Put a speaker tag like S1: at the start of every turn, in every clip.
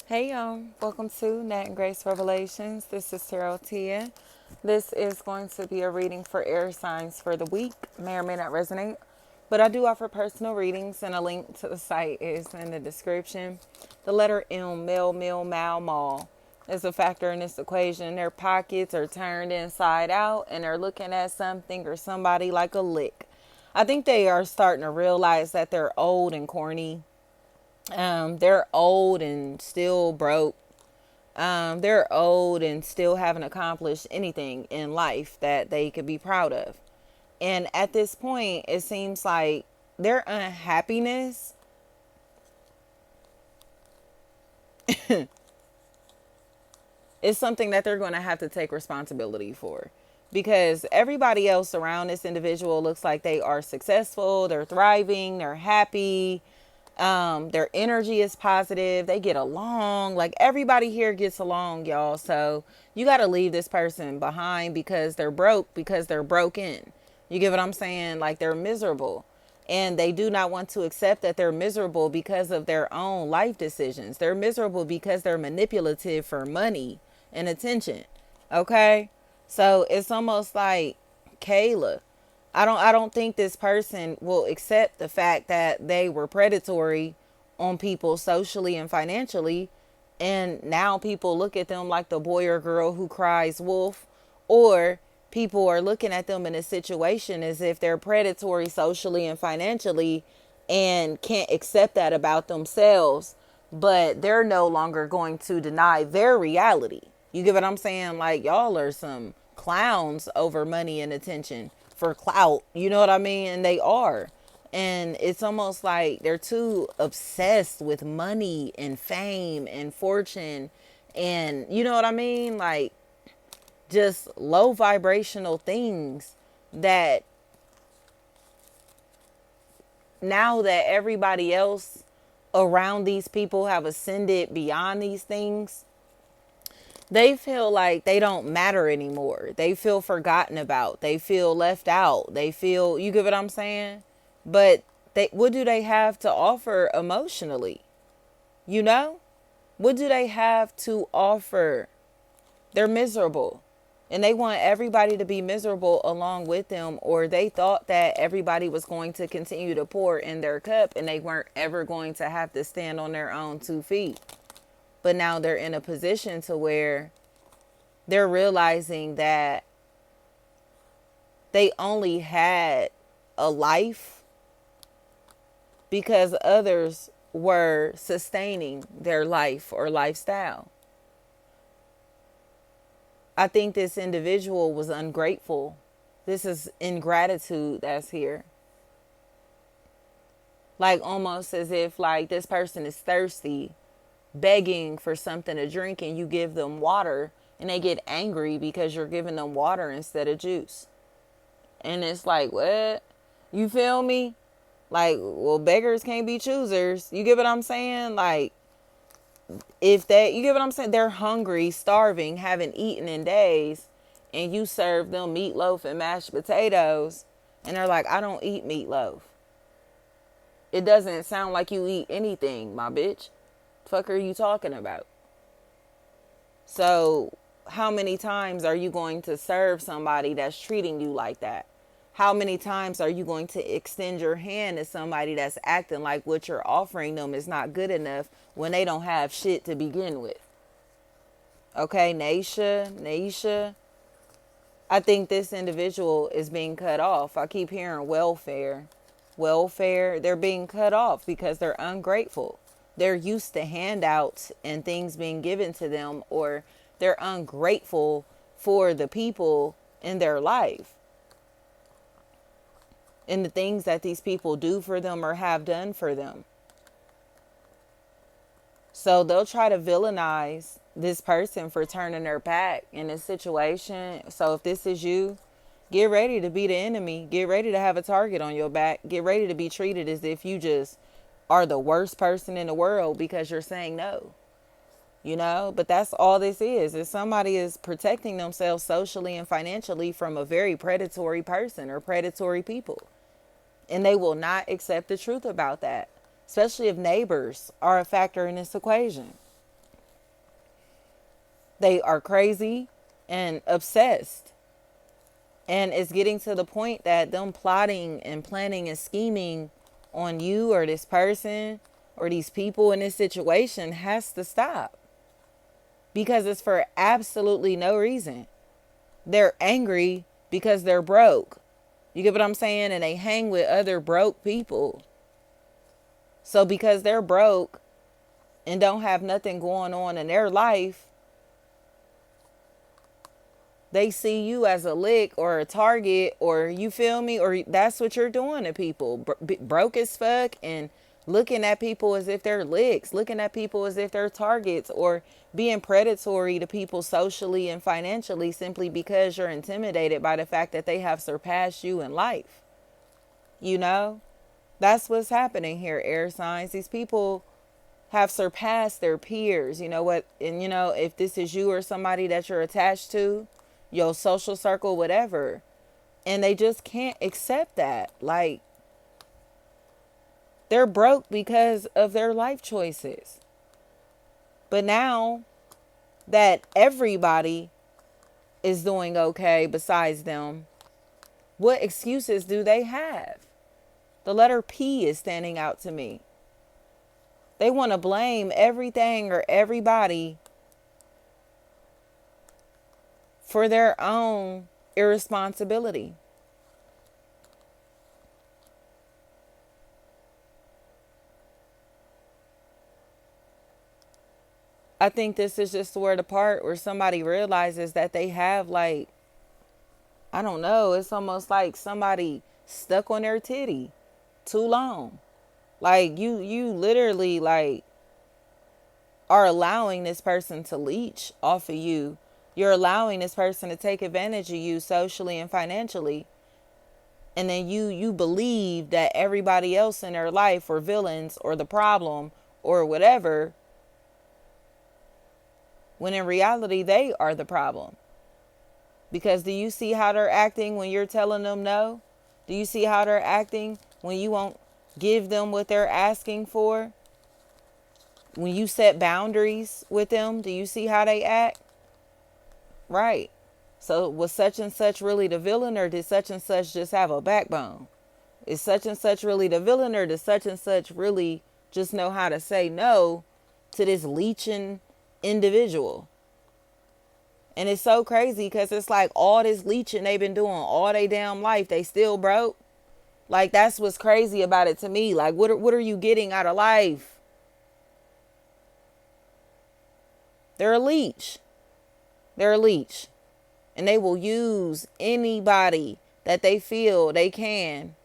S1: Hey y'all, welcome to Nat and Grace Revelations. This is Tarot Tia. This is going to be a reading for air signs for the week. May or may not resonate, but I do offer personal readings, and a link to the site is in the description. The letter M, mel, mil, mal, mal, is a factor in this equation. Their pockets are turned inside out, and they're looking at something or somebody like a lick. I think they are starting to realize that they're old and corny. They're old and still broke. They're old and still haven't accomplished anything in life that they could be proud of. And at this point, it seems like their unhappiness is something that they're going to have to take responsibility for. Because everybody else around this individual looks like they are successful, they're thriving, they're happy, their energy is positive, they get along, like everybody here gets along, y'all. So you got to leave this person behind because they're broke, because they're broken. You get what I'm saying? Like they're miserable, and they do not want to accept that they're miserable because of their own life decisions. They're miserable because they're manipulative for money and attention. Okay, so it's almost like, Kayla, I don't think this person will accept the fact that they were predatory on people socially and financially, and now people look at them like the boy or girl who cries wolf, or people are looking at them in a situation as if they're predatory socially and financially and can't accept that about themselves, but they're no longer going to deny their reality. You get what I'm saying? Like, y'all are some clowns over money and attention for clout. You know what I mean? And they are. And it's almost like they're too obsessed with money and fame and fortune. And you know what I mean? Like, just low vibrational things that now that everybody else around these people have ascended beyond these things, they feel like they don't matter anymore. They feel forgotten about. They feel left out. They feel, you get what I'm saying? But what do they have to offer emotionally? You know? What do they have to offer? They're miserable. And they want everybody to be miserable along with them, or they thought that everybody was going to continue to pour in their cup and they weren't ever going to have to stand on their own 2 feet. But now they're in a position to where they're realizing that they only had a life because others were sustaining their life or lifestyle. I think this individual was ungrateful. This is ingratitude that's here. Like almost as if like this person is thirsty, begging for something to drink, and you give them water and they get angry because you're giving them water instead of juice. And it's like, what? You feel me? Like, well, beggars can't be choosers. You get what I'm saying? Like, if they, you get what I'm saying? They're hungry, starving, haven't eaten in days, and you serve them meatloaf and mashed potatoes, and they're like, I don't eat meatloaf. It doesn't sound like you eat anything, my bitch. Fuck are you talking about? So, how many times are you going to serve somebody that's treating you like that? How many times are you going to extend your hand to somebody that's acting like what you're offering them is not good enough when they don't have shit to begin with? Okay, Naisha, I think this individual is being cut off. I keep hearing welfare. Welfare, they're being cut off because they're ungrateful. They're used to handouts and things being given to them, or they're ungrateful for the people in their life and the things that these people do for them or have done for them. So they'll try to villainize this person for turning their back in this situation. So if this is you, get ready to be the enemy. Get ready to have a target on your back. Get ready to be treated as if you just are the worst person in the world because you're saying no. You know, but that's all this is somebody is protecting themselves socially and financially from a very predatory person or predatory people. And they will not accept the truth about that, especially if neighbors are a factor in this equation. They are crazy and obsessed. And it's getting to the point that them plotting and planning and scheming on you or this person or these people in this situation has to stop, because it's for absolutely no reason. They're angry because they're broke. You get what I'm saying? And they hang with other broke people. So because they're broke and don't have nothing going on in their life, they see you as a lick or a target, or you feel me, or that's what you're doing to people. Broke as fuck and looking at people as if they're licks, looking at people as if they're targets, or being predatory to people socially and financially simply because you're intimidated by the fact that they have surpassed you in life. You know, that's what's happening here, air signs. These people have surpassed their peers. You know what? And you know, if this is you or somebody that you're attached to, your social circle, whatever, and they just can't accept that. Like, they're broke because of their life choices. But now that everybody is doing okay besides them, what excuses do they have? The letter P is standing out to me. They want to blame everything or everybody for their own irresponsibility. I think this is just where the part where somebody realizes that they have, like, I don't know, it's almost like somebody stuck on their titty too long. Like, you literally, like, are allowing this person to leech off of you. You're allowing this person to take advantage of you socially and financially. And then you believe that everybody else in their life or villains or the problem or whatever, when in reality they are the problem. Because do you see how they're acting when you're telling them no? Do you see how they're acting when you won't give them what they're asking for? When you set boundaries with them, do you see how they act? Right. So was such and such really the villain, or did such and such just have a backbone? Is such and such really the villain, or does such and such really just know how to say no to this leeching individual? And it's so crazy because it's like all this leeching they've been doing all their damn life, they still broke. Like, that's what's crazy about it to me. Like, what are you getting out of life? They're a leech. They're a leech. And they will use anybody that they feel they can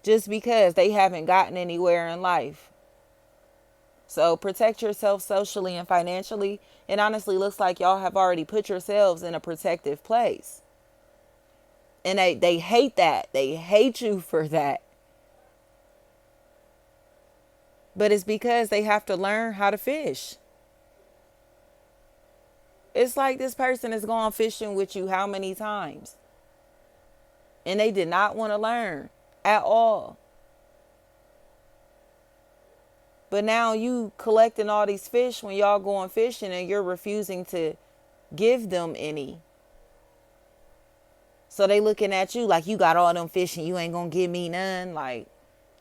S1: just because they haven't gotten anywhere in life. So protect yourself socially and financially. It honestly looks like y'all have already put yourselves in a protective place. And they hate that. They hate you for that. But it's because they have to learn how to fish. It's like this person has gone fishing with you how many times? And they did not want to learn at all. But now you collecting all these fish when y'all going fishing and you're refusing to give them any. So they looking at you like you got all them fish and you ain't gonna give me none. Like,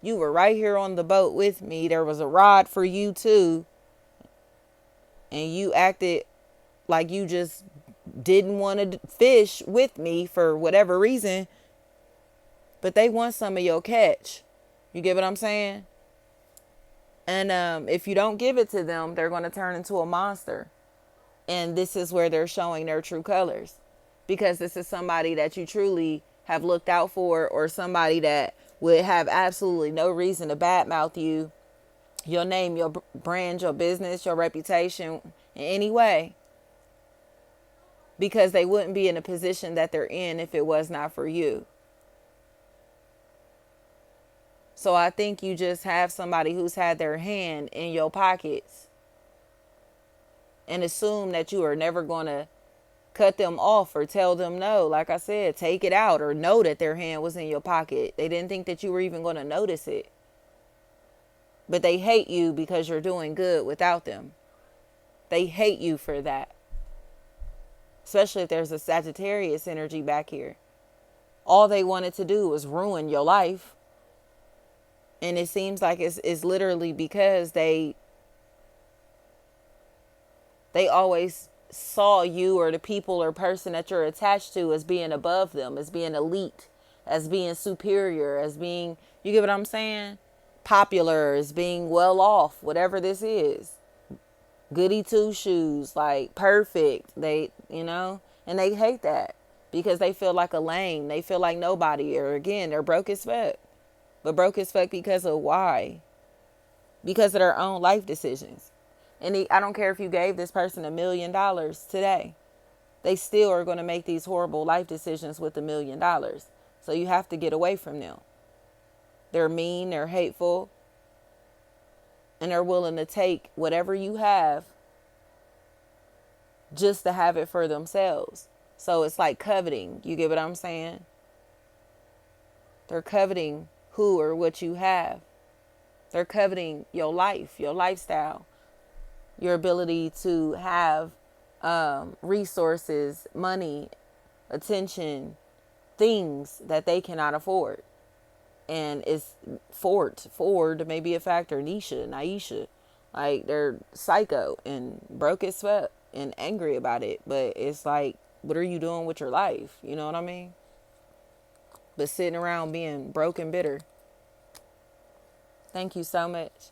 S1: you were right here on the boat with me. There was a rod for you too. And you acted like you just didn't want to fish with me for whatever reason. But they want some of your catch. You get what I'm saying? And if you don't give it to them, they're going to turn into a monster. And this is where they're showing their true colors. Because this is somebody that you truly have looked out for, or somebody that would have absolutely no reason to badmouth you, your name, your brand, your business, your reputation in any way. Because they wouldn't be in the position that they're in if it was not for you. So I think you just have somebody who's had their hand in your pockets and assume that you are never going to cut them off or tell them no. Like I said, take it out or know that their hand was in your pocket. They didn't think that you were even going to notice it. But they hate you because you're doing good without them. They hate you for that. especially if there's a Sagittarius energy back here. All they wanted to do was ruin your life. And it seems like it's literally because they always saw you or the people or person that you're attached to as being above them, as being elite, as being superior, as being, you get what I'm saying? Popular, as being well off, whatever this is. Goody two shoes, like perfect. And they hate that because they feel like a lame. They feel like nobody, or again, they're broke as fuck. But broke as fuck because of why? Because of their own life decisions. And I don't care if you gave this person $1,000,000 today. They still are going to make these horrible life decisions with $1,000,000. So you have to get away from them. They're mean, they're hateful, and they're willing to take whatever you have just to have it for themselves. So it's like coveting. You get what I'm saying? They're coveting who or what you have. They're coveting your life, your lifestyle, your ability to have resources, money, attention, things that they cannot afford. And it's Ford may be a factor, Naisha. Like, they're psycho and broke as fuck and angry about it. But it's like, what are you doing with your life? You know what I mean? But sitting around being broke and bitter. Thank you so much.